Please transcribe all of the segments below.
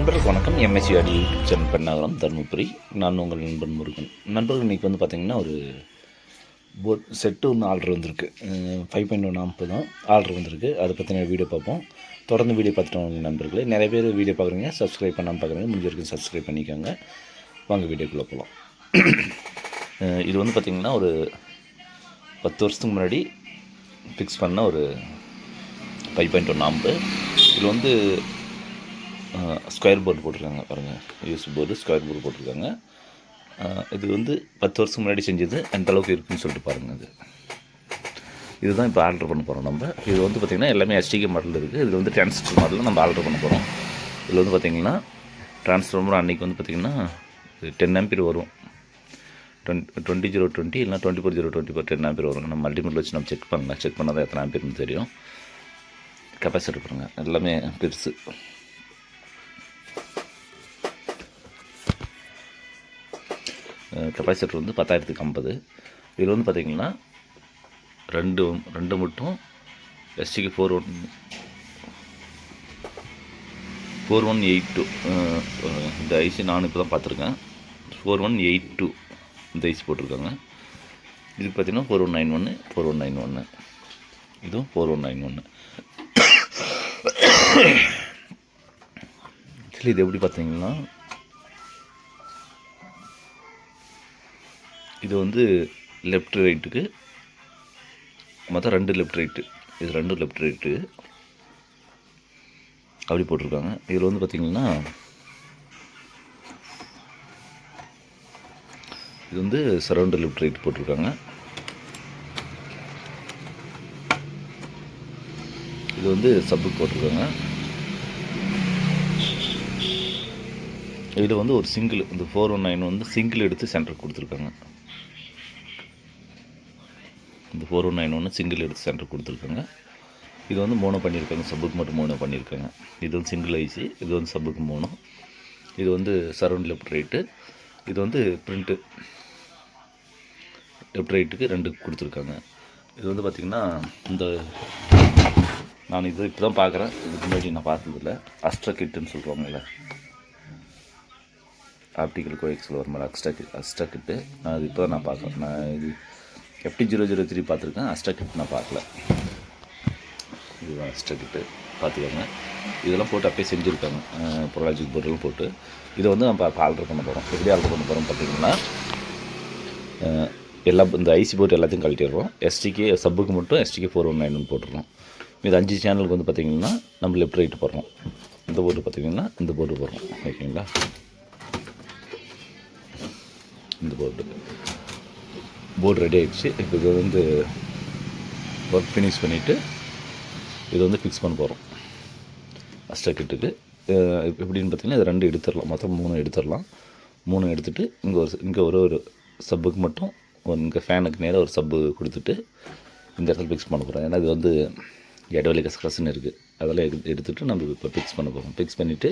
நண்பர்களுக்கு வணக்கம். எம்எஸ்சி ஆடி YouTube channel Pennagaram Dharmapuri. நான் உங்கள் நண்பன் முருகன். நண்பர்கள் இன்றைக்கி வந்து பார்த்திங்கன்னா ஒரு போட் செட்டு ஒன்று ஆர்டர் வந்திருக்கு. 5.1 ஆம்ப் தான் ஆர்டர் வந்திருக்கு. அதை பற்றின வீடியோ பார்ப்போம். தொடர்ந்து வீடியோ பார்த்துட்டோம் நண்பர்களே. நிறைய பேர் வீடியோ பார்க்குறீங்க, சப்ஸ்கிரைப் பண்ணாமல் பார்க்குறீங்க. முடிஞ்ச வரைக்கும் சப்ஸ்கிரைப் பண்ணிக்கோங்க. வாங்க வீடியோக்குள்ளே போகலாம். இது வந்து பார்த்திங்கன்னா ஒரு 10 வருஷத்துக்கு முன்னாடி ஃபிக்ஸ் பண்ண ஒரு 5.1 ஆம்பு. இதில் வந்து ஸ்கொயர் போர்டு போட்டிருக்காங்க பாருங்கள். யூஎஸ்பி போர்டு ஸ்கொயர் போர்டு போட்டிருக்காங்க. இது வந்து 10 வருஷம் முன்னாடி செஞ்சது. எந்த அளவுக்கு இருக்குதுன்னு சொல்லிட்டு பாருங்கள். இதுதான் இப்போ ஆர்டர் பண்ண போகிறோம் நம்ம. இது வந்து பார்த்திங்கன்னா எல்லாமே எஸ்டிகே மாடல் இருக்குது. இதில் வந்து டிரான்ஸ்ஃபர் மாடலில் நம்ம ஆர்டர் பண்ண போகிறோம். இதில் வந்து பார்த்திங்கன்னா டிரான்ஸ்ஃபார்மர் அன்றைக்கி வந்து பார்த்திங்கன்னா 10 ஆம்பியர் வரும். 20/020 இல்லைனா 24/024 10 ஆம்பியர் வரும். நம்ம மல்டிமீட்டர் வச்சு நம்ம செக் பண்ணலாம். செக் பண்ணால் தான் எத்தனை ஆம்பியர்னு தெரியும். கெப்பாசிட்டர் பாருங்கள், எல்லாமே பெருசு. கெப்பாசிட்டர் வந்து 10,050. இதில் வந்து பார்த்திங்கன்னா ரெண்டு மட்டும் எஸ்டிக்கு 4182 இந்த ஐசி நான் இப்போ தான் பார்த்துருக்கேன். 4182 இந்த ஐசி போட்டிருக்காங்க. இதுக்கு பார்த்திங்கன்னா 4191 இதுவும் 4191. ஆக்சுவலி இது எப்படி பார்த்தீங்கன்னா இது வந்து லெஃப்ட் ரைட்டுக்கு மொத்தம் 2 லெஃப்ட் ரைட்டு. இது 2 லெஃப்ட் ரைட்டு அப்படி போட்டிருக்காங்க. இதில் வந்து பார்த்திங்கன்னா இது வந்து சரௌண்டு லெஃப்ட் ரைட் போட்டிருக்காங்க. இது வந்து சப்பு போட்டிருக்காங்க. இதில் வந்து ஒரு சிங்கிள், இந்த 419 வந்து சிங்கிள் எடுத்து சென்டர் கொடுத்துருக்காங்க. இந்த 4191 சிங்கிள் எடுத்து சென்டர் கொடுத்துருக்காங்க. இது வந்து மோனோ பண்ணியிருக்காங்க. சப்புக்கு மட்டும் மோனோ பண்ணியிருக்காங்க. இது வந்து சிங்கிள் ஐசி, இது வந்து சப்புக்கு மோனோ. இது வந்து சரௌண்ட் லெஃப்ட் ரைட்டு. இது வந்து பிரிண்ட்டு லெஃப்ட் ரைட்டுக்கு 2 கொடுத்துருக்காங்க. இது வந்து பார்த்திங்கன்னா இந்த நான் இது இப்போ தான் பார்க்குறேன். இதுக்கு முன்னாடி நான் பார்த்ததில்ல. அஸ்ட்ரா கிட்டுன்னு சொல்கிறாங்கல்ல, ஆப்டிக்கல் கோஎக்ஸில் வர மாதிரி அஸ்ட்ரா கிட்டு. அது இப்போ தான் நான் பார்க்குறேன். நான் இது FT003 பார்த்துருக்கேன். அஸ்ட்ரா கிட் நான் பார்க்கல. இதுதான் அஸ்ட்ரா கிட்டு, பார்த்துக்கோங்க. இதெல்லாம் போட்டு அப்படியே செஞ்சுருக்காங்க. ப்ரோலாஜிக் போர்டெல்லாம் போட்டு இதை வந்து நம்ம ஆர்டர் பண்ண போகிறோம். எப்படி ஆர்டர் பண்ண போகிறோம் பார்த்திங்கன்னா இந்த ஐசி போர்டு எல்லாத்தையும் கழட்டிடுறோம். எஸ்டிகே சப்புக்கு மட்டும் எஸ்டிகே 4191 போட்டுடுறோம். இது 5 சேனலுக்கு வந்து பார்த்திங்கன்னா நம்ம லெஃப்ட் ரைட்டு போடுறோம். இந்த போர்டு பார்த்திங்கன்னா இந்த போர்டு போடுறோம். ஓகேங்களா? இந்த போர்டு ரெடி ஆகிடுச்சு. இப்போ இது வந்து ஒர்க் ஃபினிஷ் பண்ணிவிட்டு இது வந்து ஃபிக்ஸ் பண்ண போகிறோம் அஸ்ட்ரா கிட்டுக்கு. எப்படின்னு பார்த்திங்கன்னா இது 2 எடுத்துடலாம். மொத்தம் 3 எடுத்துடலாம். 3 எடுத்துகிட்டு இங்கே ஒரு சப்புக்கு மட்டும் இங்கே ஃபேனுக்கு நேராக ஒரு சப்பு கொடுத்துட்டு இந்த இடத்துல ஃபிக்ஸ் பண்ண போகிறோம். ஏன்னா இது வந்து இடவெளி கசகசன்னு இருக்குது. அதெல்லாம் எடுத்துகிட்டு நம்ம இப்போ ஃபிக்ஸ் பண்ண போகிறோம். ஃபிக்ஸ் பண்ணிவிட்டு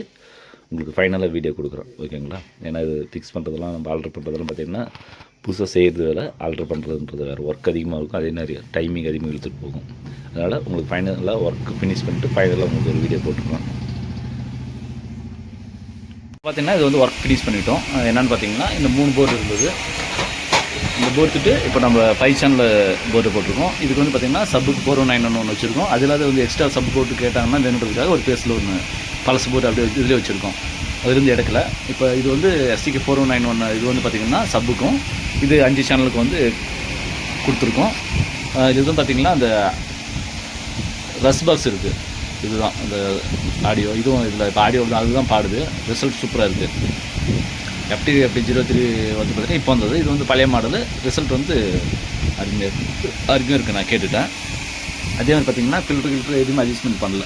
உங்களுக்கு ஃபைனலாக வீடியோ கொடுக்குறோம். ஓகேங்களா? ஏன்னா இது ஃபிக்ஸ் பண்ணுறதெல்லாம் நம்ம ஆல்ட்ரு பண்ணுறதெல்லாம் பார்த்திங்கன்னா புதுசாக செய்கிறது வேறு, ஆல்ட்ரு பண்ணுறதுன்றது வேறு. ஒர்க் அதிகமாக இருக்கும். அதே நிறைய டைமிங் அதிகமாக இழுத்துட்டு போகும். அதனால் உங்களுக்கு ஃபைனலாக ஒர்க் ஃபினிஷ் பண்ணிட்டு ஃபைனலாக உங்களுக்கு ஒரு வீடியோ போட்டுருக்கோம். பார்த்திங்கன்னா இது வந்து ஒர்க் ஃபினிஷ் பண்ணிட்டோம். என்னென்னு பார்த்திங்கன்னா இந்த 3 போர்டு இருந்தது. இந்த போர்டுட்டு இப்போ நம்ம 5 சேனல் போர்டு போட்டிருக்கோம். இதுக்கு வந்து பார்த்திங்கன்னா சப்புக்கு 4191 வச்சுருக்கோம். அதில் வந்து எக்ஸ்ட்ரா சப் போர்டு கேட்டாங்கன்னா வேணுன்றதுக்காக ஒரு பேஸில் ஒன்று பழசு போர்டு அப்படியே இதிலே வச்சுருக்கோம். அதுலேருந்து எடுக்கல. இப்போ இது வந்து எஸ்டிகே 4191 இது வந்து பார்த்திங்கன்னா சப்புக்கும் இது 5 சேனலுக்கு வந்து கொடுத்துருக்கோம். இது வந்து பார்த்திங்கன்னா அந்த ரஸ் பாக்ஸ் இருக்குது. இதுதான் இந்த ஆடியோ. இதுவும் இதில் இப்போ ஆடியோ அதுதான் பாடுது. ரிசல்ட் சூப்பராக இருக்குது. FT003 வந்து பார்த்திங்கன்னா இப்போ வந்தது. இது வந்து பழைய மாடலு. ரிசல்ட் வந்து அருமையாக இருக்குது. நான் கேட்டுட்டேன். அதே மாதிரி பார்த்திங்கன்னா ஃபில்ட்ரு எதுவுமே அட்ஜஸ்ட்மெண்ட் பண்ணல.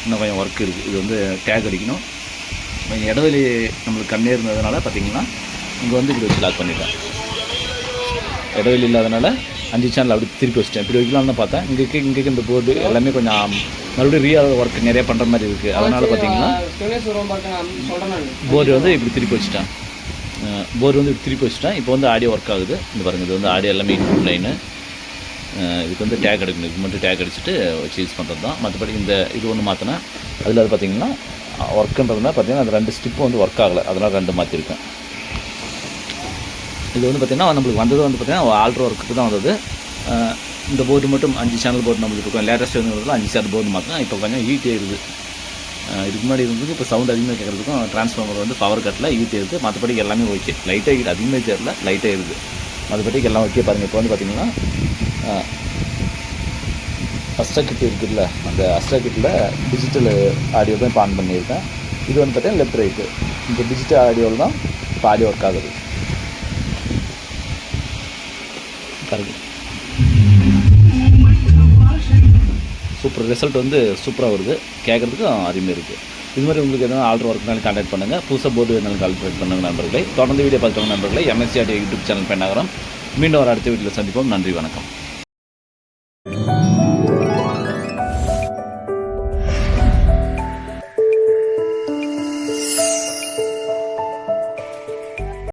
இன்னும் கொஞ்சம் ஒர்க் இருக்குது. இது வந்து டேக் அடிக்கணும். கொஞ்சம் இடவெளி நம்மளுக்கு கம்மியாக இருந்ததுனால பார்த்திங்கன்னா இங்கே வந்து இப்படி வச்சு லாக் பண்ணிட்டேன். இடவெளி இல்லாதனால 5 சேனல் அப்படி திருப்பி வச்சிட்டேன். இப்படி வைக்கலாம்னு தான் பார்த்தேன். இங்கே இந்த போர்டு எல்லாமே கொஞ்சம் மறுபடியும் ரீஆல் ஒர்க் நிறைய பண்ணுற மாதிரி இருக்குது. அதனால் பார்த்திங்கன்னா போர்டு வந்து இப்படி திருப்பி வச்சுட்டேன். இப்போ வந்து ஆடியோ ஒர்க் ஆகுது. இந்த பாருங்கள், இது வந்து ஆடியோ எல்லாமே இன்க்ளூட் லைனு. இதுக்கு வந்து டேக் எடுக்கணும். இது மட்டும் டேக் அடிச்சுட்டு வச்சு யூஸ் பண்ணுறது தான். மற்றபடி இந்த இது ஒன்று மாற்றினேன். அதில் அது பார்த்திங்கன்னா ஒர்க்குன்றதுனா பார்த்தீங்கன்னா அந்த 2 ஸ்டிப்பு வந்து ஒர்க் ஆகலை, அதனால் 2 மாற்றிருக்கேன். இது வந்து பார்த்திங்கன்னா நம்மளுக்கு வந்தது வந்து பார்த்திங்கன்னா ஆல்ட்ரு ஒர்க்குக்கு தான் வந்தது. இந்த போர்டு மட்டும் 5 சேனல் போர்டு நம்மளுக்கு இருக்கும். லேட்டஸ்ட் வந்து 5 சேனல் போர்டு மாற்றினா இப்போ கொஞ்சம் ஈட்டி இருக்குது. இதுக்கு முன்னாடி இருந்தது இப்போ சவுண்ட் அதிகமாக கேட்குறதுக்கும் டிரான்ஸ்ஃபார்மர் வந்து பவர் கட்டில் ஈட்டி இருக்குது. மற்றபடிக்கு எல்லாமே ஓகே. லைட்டாக அதிகமாக தெரியல, லைட்டாக இருக்குது. மற்றபடிக்கு எல்லாம் ஓகே. பாருங்கள், இப்போ வந்து பார்த்திங்கன்னா அஸ்ட்ரா கிட் இருக்குதுல்ல, அந்த அஸ்ட்ரா கிட்டில் டிஜிட்டல் ஆடியோ தான் இப்போ ஆன் பண்ணியிருக்கேன். இது வந்து பார்த்தீங்கன்னா லெஃப்ட் ரைட்டு. இந்த டிஜிட்டல் ஆடியோவில் தான் இப்போ ஆடியோ ஒர்க் ஆகுது. பாருங்க, சூப்பர் ரிசல்ட் வந்து சூப்பராக வருது, கேட்குறதுக்கும் அருமையாக இருக்குது. இது மாதிரி உங்களுக்கு எதனா ஆல்ட்ரு ஒர்க்னாலும் கான்டாக்ட் பண்ணுங்கள். புதுசாக போர்டு வேணாலும் கான்டாக்ட் பண்ணுங்கள் நண்பர்களை. தொடர்ந்து வீடியோ பார்த்துக்கோங்க நண்பர்களை. MSC audio YouTube channel Pennagaram. மீண்டும் ஒரு அடுத்த வீட்டில் சந்திப்போம். நன்றி, வணக்கம்.